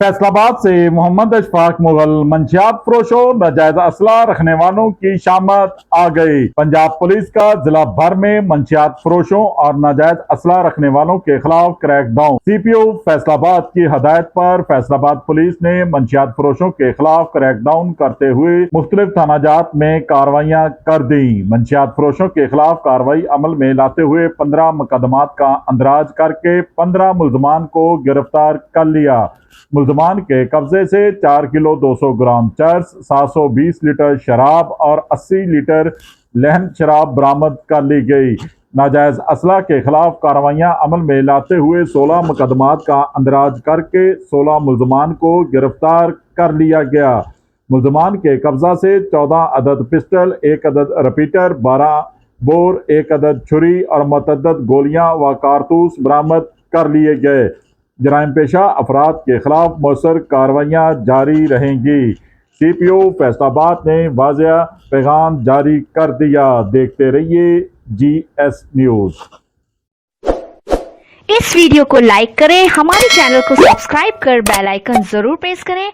फैसलाबाद से मोहम्मद अशफाक मुगल मंशियात फरोशों नाजायज असला रखने वालों की शामत आ गई। पंजाब पुलिस का जिला भर में मंशियात फरोशों और नाजायज असला रखने वालों के खिलाफ क्रैकडाउन। सीपीओ फैसलाबाद की हदायत पर फैसलाबाद पुलिस ने मंशियात फरोशों के खिलाफ क्रैकडाउन करते हुए मुख्तलिफ थानाजात में कार्रवाइयां कर दी। मंशियात फरोशों के खिलाफ कार्रवाई अमल में लाते हुए 15 मुकदमात का अंदराज करके 15 मुल्जमान को गिरफ्तार कर लिया। मुल्जमान के कब्जे से 4 किलो 200 ग्राम चर्स, 720 लीटर शराब और 80 लीटर लहन शराब बरामद कर ली गई। नाजायज असला के खिलाफ कार्रवाइयां अमल में लाते हुए 16 मुकदमात का अंदराज करके 16 मुल्जमान को गिरफ्तार कर लिया गया। मुल्जमान के कब्जा से 14 अदद पिस्टल, 1 अदद रिपीटर, 12 बोर, 1 अदद छुरी और मतअद्दद गोलियां व कारतूस बरामद कर लिए गए। जराइम पेशा अफराद के खिलाफ मौसर कार्रवाइयां जारी रहेंगी। सीपीओ फैसलाबाद ने वाज़ेह पैगाम जारी कर दिया। देखते रहिए GS न्यूज़। इस वीडियो को लाइक करें, हमारे चैनल को सब्सक्राइब कर बेल आइकन जरूर प्रेस करें